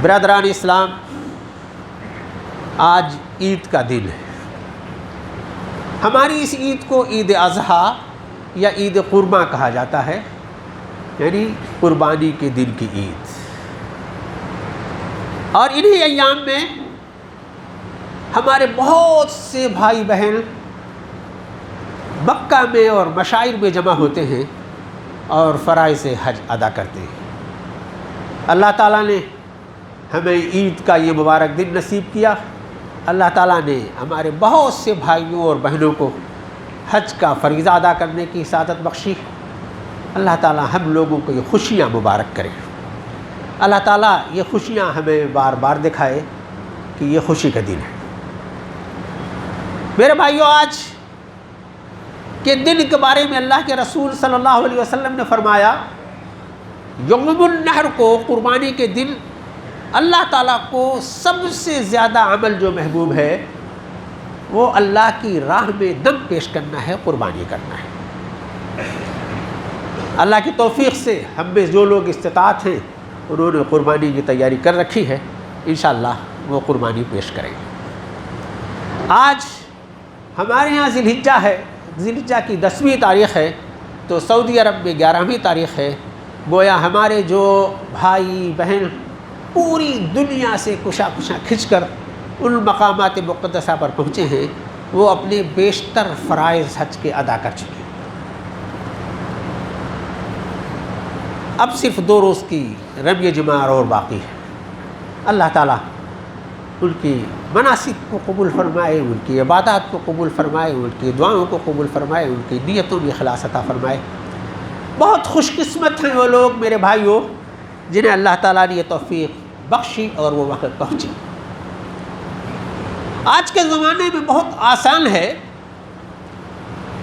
برادران اسلام، آج عید کا دن ہے۔ ہماری اس عید کو عید اضحیٰ یا عید قرباں کہا جاتا ہے، یعنی قربانی کے دن کی عید۔ اور انہی ایام میں ہمارے بہت سے بھائی بہن مکہ میں اور مشاعر میں جمع ہوتے ہیں اور فرائض حج ادا کرتے ہیں۔ اللہ تعالیٰ نے ہمیں عید کا یہ مبارک دن نصیب کیا۔ اللہ تعالیٰ نے ہمارے بہت سے بھائیوں اور بہنوں کو حج کا فریضہ ادا کرنے کی سعادت بخشی۔ اللہ تعالیٰ ہم لوگوں کو یہ خوشیاں مبارک کرے۔ اللہ تعالیٰ یہ خوشیاں ہمیں بار بار دکھائے کہ یہ خوشی کا دن ہے۔ میرے بھائیوں، آج کے دن کے بارے میں اللہ کے رسول صلی اللہ علیہ وسلم نے فرمایا، یوم النحر کو، قربانی کے دن، اللہ تعالیٰ کو سب سے زیادہ عمل جو محبوب ہے وہ اللہ کی راہ میں دم پیش کرنا ہے، قربانی کرنا ہے۔ اللہ کی توفیق سے ہم میں جو لوگ استطاعت ہیں انہوں نے قربانی کی تیاری کر رکھی ہے، انشاءاللہ وہ قربانی پیش کریں گے۔ آج ہمارے یہاں ذی الحجہ ہے، ذی الحجہ کی 10ویں تاریخ ہے، تو سعودی عرب میں 11ویں تاریخ ہے۔ گویا ہمارے جو بھائی بہن پوری دنیا سے کشا کھنچ کر ان مقامات مقدسہ پر پہنچے ہیں، وہ اپنے بیشتر فرائض حج کے ادا کر چکے ہیں۔ اب صرف 2 روز کی رمی جمار اور باقی ہے۔ اللہ تعالیٰ ان کی مناسک کو قبول فرمائے، ان کی عبادات کو قبول فرمائے، ان کی دعاؤں کو قبول فرمائے، ان کی نیتوں میں اخلاص عطا فرمائے۔ بہت خوش قسمت ہیں وہ لوگ میرے بھائیوں جنہیں اللہ تعالیٰ نے یہ توفیق بخشی اور وہ وقت پہنچی۔ آج کے زمانے میں بہت آسان ہے،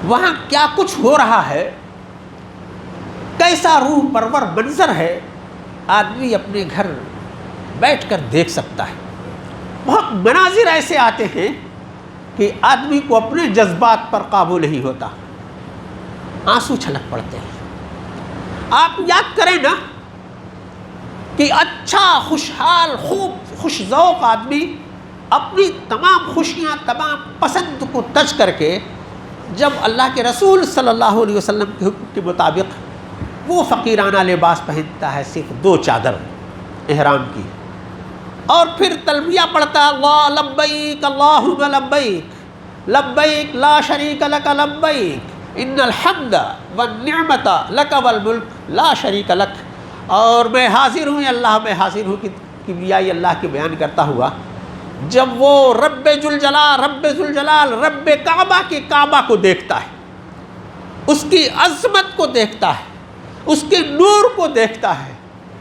وہاں کیا کچھ ہو رہا ہے، کیسا روح پرور منظر ہے، آدمی اپنے گھر بیٹھ کر دیکھ سکتا ہے۔ بہت مناظر ایسے آتے ہیں کہ آدمی کو اپنے جذبات پر قابو نہیں ہوتا، آنسو چھلک پڑتے ہیں۔ آپ یاد کریں نا کہ اچھا، خوشحال، خوب خوش ذوق آدمی اپنی تمام خوشیاں، تمام پسند کو تج کر کے جب اللہ کے رسول صلی اللہ علیہ وسلم کے حکم کے مطابق وہ فقیرانہ لباس پہنتا ہے، صرف 2 چادر احرام کی، اور پھر تلبیہ پڑھتا، اللہ لبیک اللہم لبیک لبیک لا شریک لک لبیک ان الحمد والنعمت لک والملک لا شریک لک، اور میں حاضر ہوں، اللہ میں حاضر ہوں کہ کبریائی اللہ کے بیان کرتا ہوا جب وہ رب ذوالجلال رب کعبہ کے کعبہ کو دیکھتا ہے، اس کی عظمت کو دیکھتا ہے، اس کے نور کو دیکھتا ہے،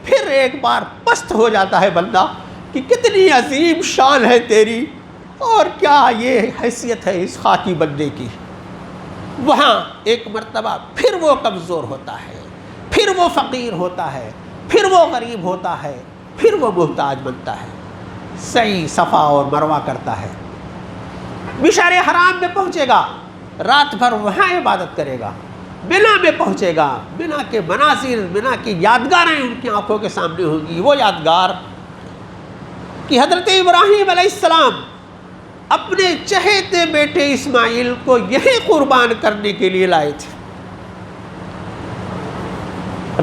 پھر ایک بار پست ہو جاتا ہے بندہ کہ کتنی عظیم شان ہے تیری، اور کیا یہ حیثیت ہے اس خاکی بندے کی۔ وہاں ایک مرتبہ پھر وہ کمزور ہوتا ہے، پھر وہ فقیر ہوتا ہے، پھر وہ غریب ہوتا ہے، پھر وہ محتاج بنتا ہے، سعی صفا اور مروہ کرتا ہے، مشعر حرام میں پہنچے گا، رات بھر وہاں عبادت کرے گا، بنا میں پہنچے گا، بنا کے مناظر، بنا کی یادگاریں ان کی آنکھوں کے سامنے ہوں گی۔ وہ یادگار کہ حضرت ابراہیم علیہ السلام اپنے چہیتے بیٹے اسماعیل کو یہی قربان کرنے کے لیے لائے تھے۔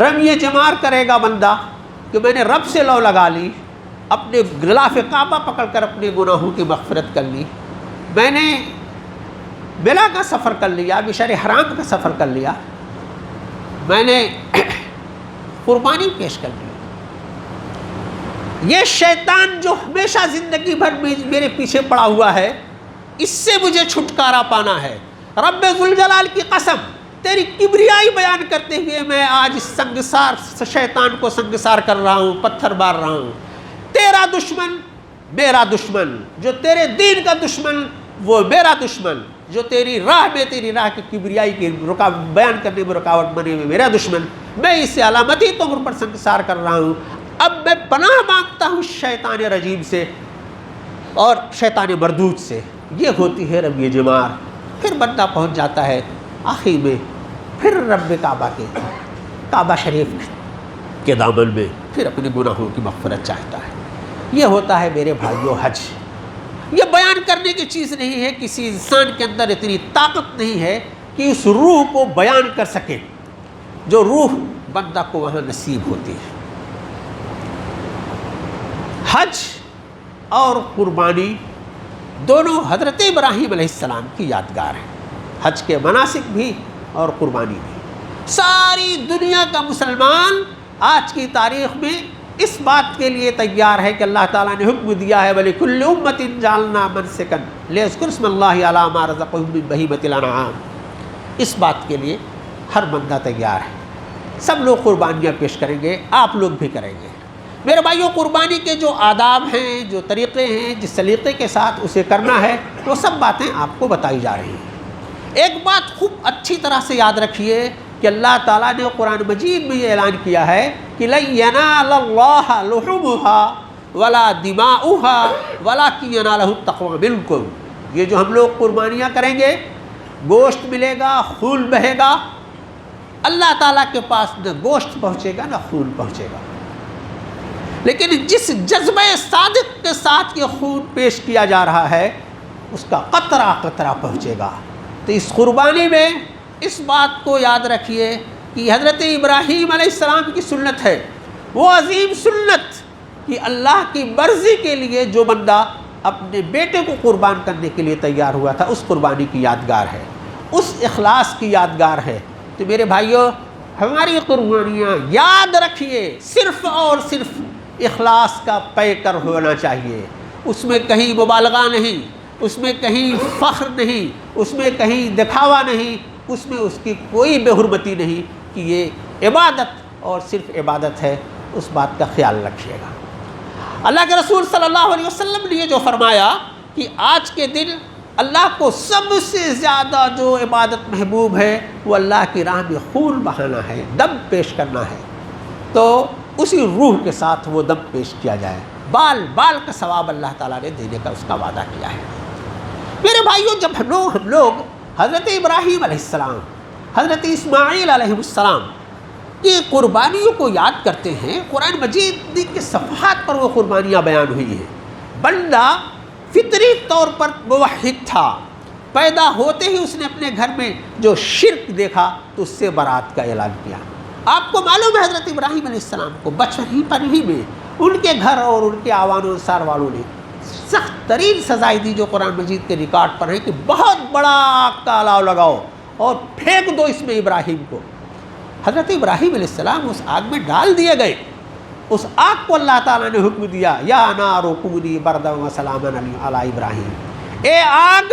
رمی جمار کرے گا بندہ کہ میں نے رب سے لو لگا لی، اپنے غلاف کعبہ پکڑ کر اپنے گناہوں کی مغفرت کر لی، میں نے ملا کا سفر کر لیا، مشعر حرام کا سفر کر لیا، میں نے قربانی پیش کر لی۔ یہ شیطان جو ہمیشہ زندگی بھر میرے پیچھے پڑا ہوا ہے، اس سے مجھے چھٹکارا پانا ہے۔ رب ذوالجلال کی قسم، تیری کبریائی بیان کرتے ہوئے میں آج سنگسار شیطان کو سنگسار کر رہا ہوں، پتھر مار رہا ہوں۔ تیرا دشمن میرا دشمن، جو تیرے دین کا دشمن وہ میرا دشمن، جو تیری راہ میں، تیری راہ کی کبریائی کی بیان کرنے میں رکاوٹ بنے ہوئے میرا دشمن، میں اس سے علامتی طور پر سنگسار کر رہا ہوں۔ اب میں پناہ مانگتا ہوں شیطان رجیم سے اور شیطان مردود سے۔ یہ ہوتی ہے رمی جمار۔ پھر بندہ پہنچ جاتا ہے آخر میں پھر رب کعبہ شریف کے دامن میں، پھر اپنے گناہوں کی مغفرت چاہتا ہے۔ یہ ہوتا ہے میرے بھائیوں حج۔ یہ بیان کرنے کی چیز نہیں ہے، کسی انسان کے اندر اتنی طاقت نہیں ہے کہ اس روح کو بیان کر سکے جو روح بندہ کو وہاں نصیب ہوتی ہے۔ حج اور قربانی دونوں حضرت ابراہیم علیہ السلام کی یادگار ہیں، حج کے مناسک بھی اور قربانی بھی۔ ساری دنیا کا مسلمان آج کی تاریخ میں اس بات کے لیے تیار ہے کہ اللہ تعالیٰ نے حکم دیا ہے وَلِكُلِّ أُمَّةٍ جَعَلْنَا مَنْسِكًا لِيَذْكُرُوا اسْمَ اللَّهِ عَلَىٰ مَا رَزَقَهُم مِّن بَهِيمَةِ الْأَنْعَامِ۔ اس بات کے لیے ہر بندہ تیار ہے، سب لوگ قربانیاں پیش کریں گے، آپ لوگ بھی کریں گے۔ میرے بھائیوں، قربانی کے جو آداب ہیں، جو طریقے ہیں، جس سلیقے کے ساتھ اسے کرنا ہے، وہ سب باتیں آپ کو بتائی جا رہی ہیں۔ ایک بات خوب اچھی طرح سے یاد رکھیے کہ اللہ تعالیٰ نے قرآن مجید میں یہ اعلان کیا ہے کہ لَن يَنَالَ اللَّهَ لُحُومُهَا وَلَا دِمَاؤُهَا وَلَٰكِن يَنَالُهُ التَّقْوَىٰ مِنكُمْ۔ یہ جو ہم لوگ قربانیاں کریں گے، گوشت ملے گا، خون بہے گا، اللہ تعالیٰ کے پاس نہ گوشت پہنچے گا نہ خون پہنچے گا، لیکن جس جذبہ صادق کے ساتھ یہ خون پیش کیا جا رہا ہے اس کا قطرہ قطرہ پہنچے گا۔ تو اس قربانی میں اس بات کو یاد رکھیے کہ حضرت ابراہیم علیہ السلام کی سنت ہے، وہ عظیم سنت کہ اللہ کی مرضی کے لیے جو بندہ اپنے بیٹے کو قربان کرنے کے لیے تیار ہوا تھا، اس قربانی کی یادگار ہے، اس اخلاص کی یادگار ہے۔ تو میرے بھائیوں، ہماری قربانیاں یاد رکھیے صرف اور صرف اخلاص کا پے کر ہونا چاہیے، اس میں کہیں مبالغہ نہیں، اس میں کہیں فخر نہیں، اس میں کہیں دکھاوا نہیں، اس میں اس کی کوئی بے حرمتی نہیں کہ یہ عبادت اور صرف عبادت ہے، اس بات کا خیال رکھیے گا۔ اللہ کے رسول صلی اللہ علیہ وسلم نے یہ جو فرمایا کہ آج کے دن اللہ کو سب سے زیادہ جو عبادت محبوب ہے وہ اللہ کی راہ میں خون بہانا ہے، دم پیش کرنا ہے، تو اسی روح کے ساتھ وہ دم پیش کیا جائے، بال بال کا ثواب اللہ تعالیٰ نے دینے کا اس کا وعدہ کیا ہے۔ میرے بھائیوں، جب ہم لوگ حضرت ابراہیم علیہ السلام، حضرت اسماعیل علیہ السلام کی قربانیوں کو یاد کرتے ہیں، قرآن مجید کے صفحات پر وہ قربانیاں بیان ہوئی ہیں۔ بندہ فطری طور پر موحد تھا، پیدا ہوتے ہی اس نے اپنے گھر میں جو شرک دیکھا تو اس سے برات کا اعلان کیا۔ آپ کو معلوم ہے حضرت ابراہیم علیہ السلام کو بچپن ہی پر ہی میں ان کے گھر اور ان کے آوان و انصار والوں نے سخت ترین سزائیں دی جو قرآن مجید کے ریکارڈ پر ہیں کہ بہت بڑا آگ کا الاؤ لگاؤ اور پھینک دو اس میں ابراہیم کو۔ حضرت ابراہیم علیہ السلام اس آگ میں ڈال دیے گئے۔ اس آگ کو اللہ تعالیٰ نے حکم دیا یا نار کونی بردا و سلاما علی ابراہیم، اے آگ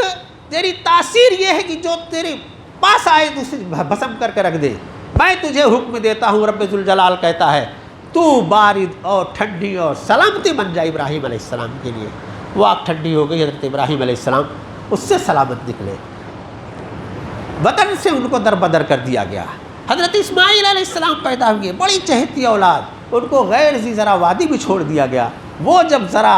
تیری تاثیر یہ ہے کہ جو تیرے پاس آئے تو اسے بھسم کر کے رکھ دے، میں تجھے حکم دیتا ہوں، رب ذوالجلال کہتا ہے، تو بارد اور ٹھنڈی اور سلامتی بن جائے ابراہیم علیہ السلام کے لیے۔ وہ آگ ٹھنڈی ہو گئی، حضرت ابراہیم علیہ السلام اس سے سلامت نکلے، وطن سے ان کو دربدر کر دیا گیا۔ حضرت اسماعیل علیہ السلام پیدا ہوئے، بڑی چہتی اولاد، ان کو غیر ذی زرع وادی میں چھوڑ دیا گیا۔ وہ جب ذرا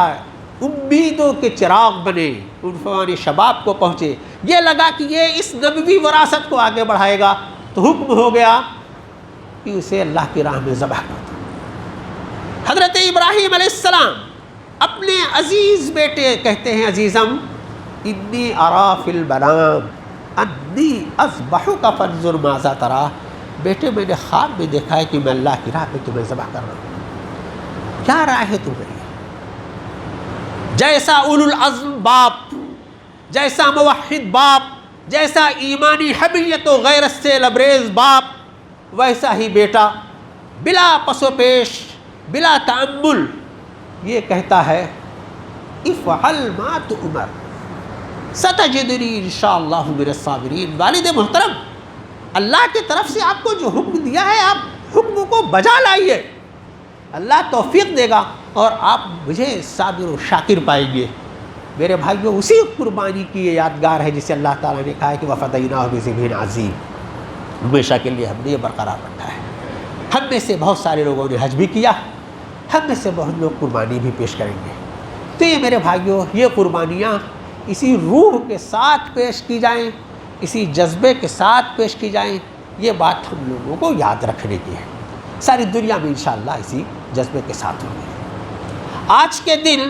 امیدوں کے چراغ بنے، عنفوان شباب کو پہنچے، یہ لگا کہ یہ اس نبوی وراثت کو آگے بڑھائے گا، تو حکم ہو گیا کہ اسے اللہ کی راہ میں ذبح کر دو۔ حضرت ابراہیم علیہ السلام اپنے عزیز بیٹے کہتے ہیں، عزیزم انی ارا فی المنام انی اذبحک فانظر ماذا تری، بیٹے میں نے خواب میں دیکھا ہے کہ میں اللہ کی راہ میں تمہیں ذبح کر رہا ہوں، کیا رائے ہے تمہیں؟ جیسا اولو العزم باپ، جیسا موحد باپ، جیسا ایمانی حمیت و غیرت سے لبریز باپ، ویسا ہی بیٹا بلا پس و پیش، بلا تأمل یہ کہتا ہے افعل ما تؤمر ستجدنی انشاءاللہ من الصابرین۔ والد محترم، اللہ کی طرف سے آپ کو جو حکم دیا ہے آپ حکم کو بجا لائیے، اللہ توفیق دے گا اور آپ مجھے صابر و شاکر پائیں گے۔ میرے بھائیوں، اسی قربانی کی یہ یادگار ہے جسے اللہ تعالیٰ نے کہا ہے کہ وَفَدَيْنَاهُ بِذِبْحٍ عَظِيمٍ، ہمیشہ کے لیے ہم نے یہ برقرار رکھا ہے۔ ہم میں سے بہت سارے لوگوں نے حج بھی کیا، ہم میں سے بہت لوگ قربانی بھی پیش کریں گے۔ تو یہ میرے بھائیوں، یہ قربانیاں اسی روح کے ساتھ پیش کی جائیں، اسی جذبے کے ساتھ پیش کی جائیں، یہ بات ہم لوگوں کو یاد رکھنے کی ہے۔ ساری دنیا میں انشاءاللہ اسی جذبے کے ساتھ ہوگی۔ آج کے دن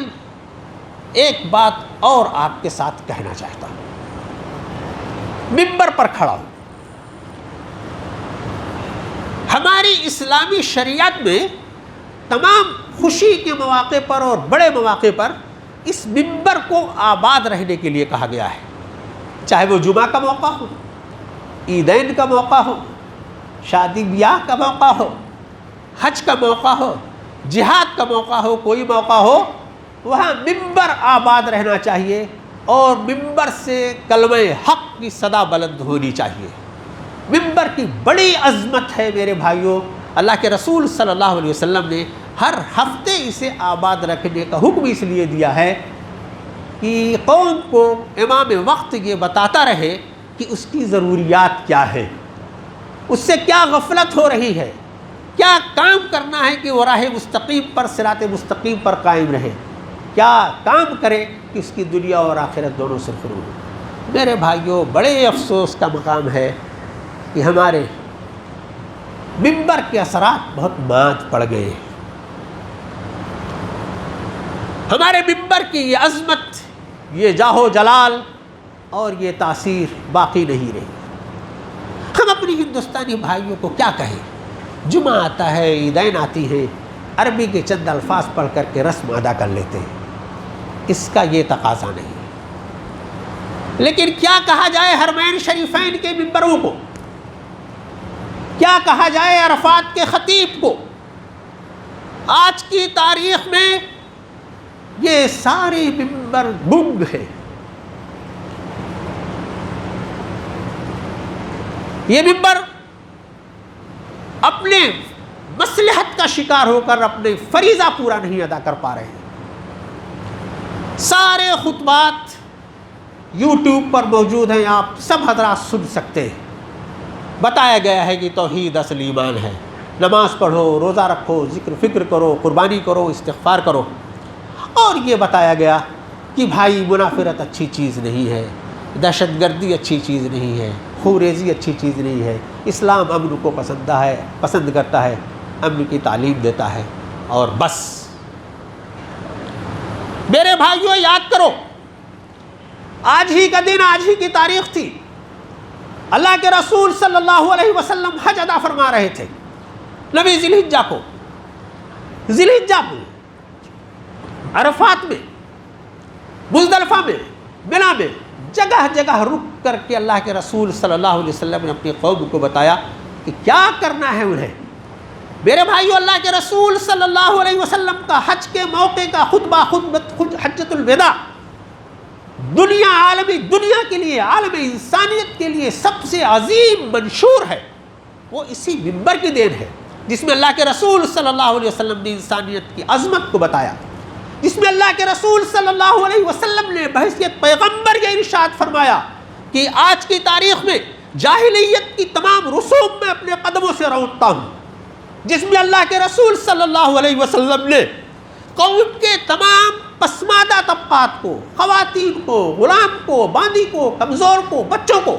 ایک بات اور آپ کے ساتھ کہنا چاہتا ہوں. منبر پر کھڑا ہوں. ہماری اسلامی شریعت میں تمام خوشی کے مواقع پر اور بڑے مواقع پر اس منبر کو آباد رہنے کے لیے کہا گیا ہے. چاہے وہ جمعہ کا موقع ہو، عیدین کا موقع ہو، شادی بیاہ کا موقع ہو، حج کا موقع ہو، جہاد کا موقع ہو، کوئی موقع ہو، وہاں منبر آباد رہنا چاہیے اور منبر سے کلمہ حق کی صدا بلند ہونی چاہیے. منبر کی بڑی عظمت ہے میرے بھائیوں. اللہ کے رسول صلی اللہ علیہ وسلم نے ہر ہفتے اسے آباد رکھنے کا حکم اس لیے دیا ہے کہ قوم کو امام وقت یہ بتاتا رہے کہ اس کی ضروریات کیا ہے، اس سے کیا غفلت ہو رہی ہے، کیا کام کرنا ہے کہ وہ راہ مستقیم پر، صراط مستقیم پر قائم رہے، کیا کام کرے کہ اس کی دنیا اور آخرت دونوں سے فرو ہو. میرے بھائیوں، بڑے افسوس کا مقام ہے کہ ہمارے منبر کے اثرات بہت مات پڑ گئے. ہمارے منبر کی یہ عظمت، یہ جاہ و جلال اور یہ تاثیر باقی نہیں رہی. ہم اپنی ہندوستانی بھائیوں کو کیا کہیں؟ جمعہ آتا ہے، عیدین آتی ہیں، عربی کے چند الفاظ پڑھ کر کے رسم ادا کر لیتے ہیں. اس کا یہ تقاضا نہیں. لیکن کیا کہا جائے حرمین شریفین کے منبروں کو، کیا کہا جائے عرفات کے خطیب کو؟ آج کی تاریخ میں یہ سارے منبر گنگ ہیں. یہ منبر اپنے مصلحت کا شکار ہو کر اپنے فریضہ پورا نہیں ادا کر پا رہے ہیں. سارے خطبات یوٹیوب پر موجود ہیں، آپ سب حضرات سن سکتے ہیں. بتایا گیا ہے کہ توحید اصل ایمان ہے. نماز پڑھو، روزہ رکھو، ذکر فکر کرو، قربانی کرو، استغفار کرو. اور یہ بتایا گیا کہ بھائی منافرت اچھی چیز نہیں ہے، دہشت گردی اچھی چیز نہیں ہے، خوریزی اچھی چیز نہیں ہے. اسلام امن کو پسند کرتا ہے، امن کی تعلیم دیتا ہے. اور بس میرے بھائیوں، یاد کرو، آج ہی کا دن، آج ہی کی تاریخ تھی. اللہ کے رسول صلی اللہ علیہ وسلم حج ادا فرما رہے تھے. نبی ذی الحجہ میں، عرفات میں، مزدلفہ میں، منا میں جگہ جگہ رک کر کے اللہ کے رسول صلی اللہ علیہ وسلم نے اپنی قوم کو بتایا کہ کیا کرنا ہے انہیں. میرے بھائیو، اللہ کے رسول صلی اللہ علیہ وسلم کا حج کے موقع کا خطبہ، حجۃ الوداع، عالمی دنیا کے لیے، عالم انسانیت کے لیے سب سے عظیم منشور ہے. وہ اسی منبر کی دین ہے جس میں اللہ کے رسول صلی اللہ علیہ وسلم نے انسانیت کی عظمت کو بتایا، جس میں اللہ کے رسول صلی اللہ علیہ وسلم نے بحیثیت پیغمبر یہ ارشاد فرمایا کہ آج کی تاریخ میں جاہلیت کی تمام رسوم میں اپنے قدموں سے روندتا ہوں، جس میں اللہ کے رسول صلی اللہ علیہ وسلم نے قوم کے تمام پسماندہ طبقات کو، خواتین کو، غلام کو، باندی کو، کمزور کو، بچوں کو،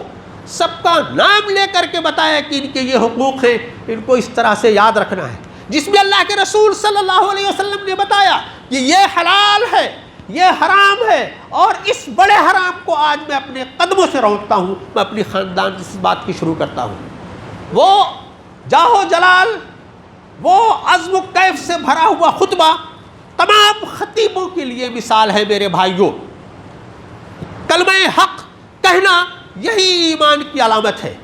سب کا نام لے کر کے بتایا کہ ان کے یہ حقوق ہیں، ان کو اس طرح سے یاد رکھنا ہے. جس میں اللہ کے رسول صلی اللہ علیہ وسلم نے بتایا کہ یہ حلال ہے، یہ حرام ہے، اور اس بڑے حرام کو آج میں اپنے قدموں سے روکتا ہوں. میں اپنی خاندان سے اس بات کی شروع کرتا ہوں. وہ جاہ و جلال، وہ عزم و کیف سے بھرا ہوا خطبہ تمام خطیبوں کے لیے مثال ہے. میرے بھائیوں، کلمہ حق کہنا یہی ایمان کی علامت ہے.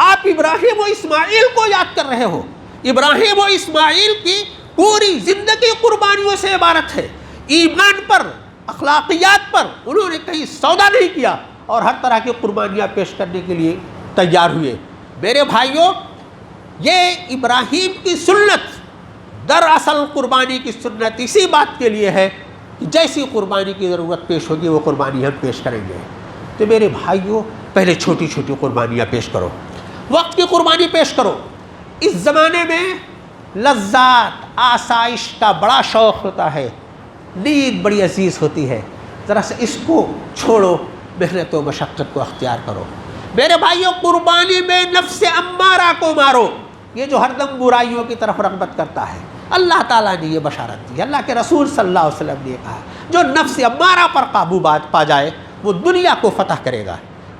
آپ ابراہیم و اسماعیل کو یاد کر رہے ہو. ابراہیم و اسماعیل کی پوری زندگی قربانیوں سے عبارت ہے. ایمان پر، اخلاقیات پر انہوں نے کہیں سودا نہیں کیا اور ہر طرح کی قربانیاں پیش کرنے کے لیے تیار ہوئے. میرے بھائیوں، یہ ابراہیم کی سنت دراصل قربانی کی سنت اسی بات کے لیے ہے کہ جیسی قربانی کی ضرورت پیش ہوگی وہ قربانی ہم پیش کریں گے. تو میرے بھائیوں، پہلے چھوٹی چھوٹی قربانیاں پیش کرو، وقت کی قربانی پیش کرو. اس زمانے میں لذات، آسائش کا بڑا شوق ہوتا ہے، نیند بڑی عزیز ہوتی ہے. ذرا سے اس کو چھوڑو، محنت و مشقت کو اختیار کرو. میرے بھائیوں، قربانی میں نفس امارہ کو مارو، یہ جو ہر دم برائیوں کی طرف رغبت کرتا ہے، اللہ تعالیٰ نے یہ بشارت دی. اللہ کے رسول صلی اللہ علیہ وسلم نے کہا جو نفس امارہ پر قابو پا جائے وہ دنیا کو فتح کرے گا.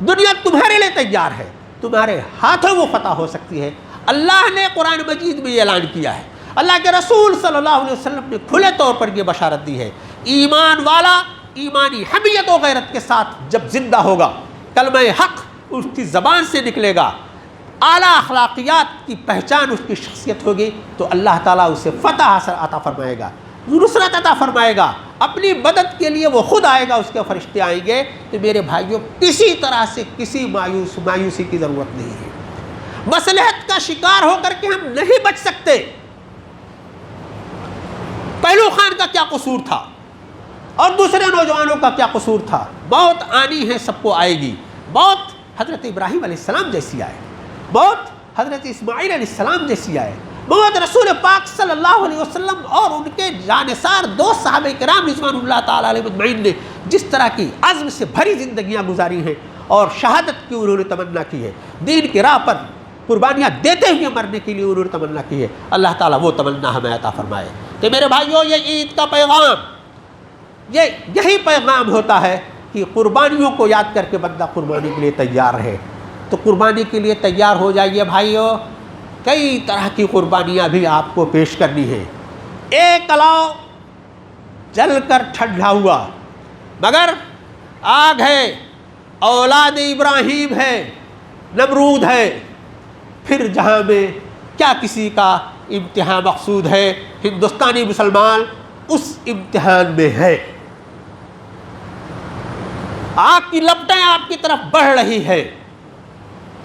دنیا تمہارے لیے تیار ہے, تمہارے ہاتھوں وہ فتح ہو سکتی ہے. اللہ نے قرآن مجید میں یہ اعلان کیا ہے, اللہ کے رسول صلی اللہ علیہ وسلم نے کھلے طور پر یہ بشارت دی ہے. ایمان والا ایمانی حمیت و غیرت کے ساتھ جب زندہ ہوگا, کلمہ حق اس کی زبان سے نکلے گا, اعلیٰ اخلاقیات کی پہچان اس کی شخصیت ہوگی, تو اللہ تعالیٰ اسے فتح حاصل عطا فرمائے گا, نصرت عطا فرمائے گا. اپنی مدد کے لیے وہ خود آئے گا, اس کے فرشتے آئیں گے. تو میرے بھائیوں کسی طرح سے کسی مایوسی کی ضرورت نہیں ہے. مصلحت کا شکار ہو کر کے ہم نہیں بچ سکتے. پہلو خان کا کیا قصور تھا اور دوسرے نوجوانوں کا کیا قصور تھا؟ موت آنی ہے, سب کو آئے گی. موت حضرت ابراہیم علیہ السلام جیسی آئے, موت حضرت اسماعیل علیہ السلام جیسی آئے, موت رسول پاک صلی اللہ علیہ وسلم اور ان کے جانثار دو صحابہ کرام رضوان اللہ تعالیٰ علیہ مجمعین نے جس طرح کی عزم سے بھری زندگیاں گزاری ہیں اور شہادت کی انہوں نے تمنا کی ہے, دین کی راہ پر قربانیاں دیتے ہوئے مرنے کے لیے انہوں نے تمنا کی ہے, اللہ تعالیٰ وہ تمنا ہمیں عطا فرمائے. کہ میرے بھائیوں یہ عید کا پیغام, یہی پیغام ہوتا ہے کہ قربانیوں کو یاد کر کے بندہ قربانی کے لیے تیار رہے. تو قربانی کے لیے تیار ہو جائیے بھائیوں. کئی طرح کی قربانیاں بھی آپ کو پیش کرنی ہیں. ایک کلاؤ جل کر ٹھنڈا ہوا, مگر آگ ہے, اولاد ابراہیم ہے, نمرود ہے. پھر جہاں میں کیا کسی کا امتحان مقصود ہے؟ ہندوستانی مسلمان اس امتحان میں ہے. آگ کی لپٹیں آپ کی طرف بڑھ رہی ہے.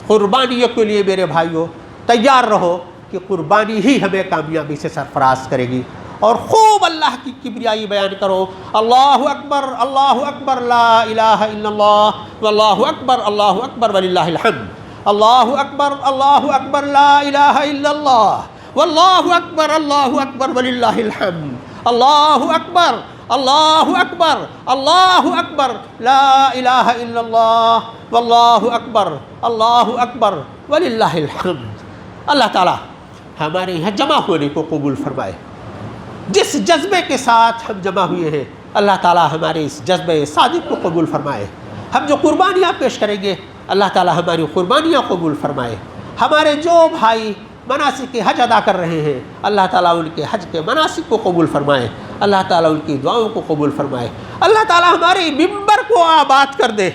قربانیوں کے لیے میرے بھائیوں تیار رہو کہ قربانی ہی ہمیں کامیابی سے سرفراز کرے گی. اور خوب اللہ کی کبریائی بیان کرو, اللہ اکبر لا الہ الا اللہ واللہ اکبر وللہ الحمد, اللہ اکبر لا الہ الا اللہ واللہ اکبر وللہ الحمد, اللہ اکبر لا الہ الا اللہ واللہ اکبر وللہ الحمد. اللہ تعالیٰ ہمارے یہاں جمع ہونے کو قبول فرمائے. جس جذبے کے ساتھ ہم جمع ہوئے ہیں اللہ تعالیٰ ہمارے اس جذبے صادق کو قبول فرمائے. ہم جو قربانیاں پیش کریں گے اللہ تعالیٰ ہماری قربانیاں قبول فرمائے. ہمارے جو بھائی مناسک حج ادا کر رہے ہیں اللہ تعالیٰ ان کے حج کے مناسک کو قبول فرمائے. اللہ تعالیٰ ان کی دعاؤں کو قبول فرمائے. اللہ تعالیٰ ہمارے ممبر کو آباد کر دے.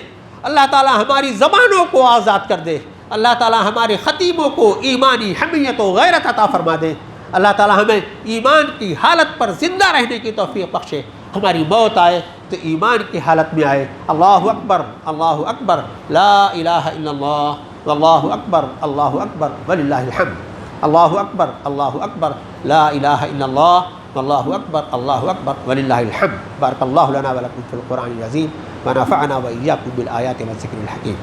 اللہ تعالیٰ ہماری زبانوں کو آزاد کر دے. اللہ تعالیٰ ہمارے خطیبوں کو ایمانی حمیت و غیرت عطا فرما دے. اللہ تعالیٰ ہمیں ایمان کی حالت پر زندہ رہنے کی توفیق بخشے. ہماری موت آئے تو ایمان کی حالت میں آئے. اللہ اکبر لا الہ الا اللہ واللہ اکبر وللہ الحمد. اللہ اکبر لا الہ الا اللہ واللہ اکبر وللہ الحمد. بارک اللہ لنا ولکم فی القرآن العظیم ونفعنا وإیاکم بالآیات والذکر الحکیم.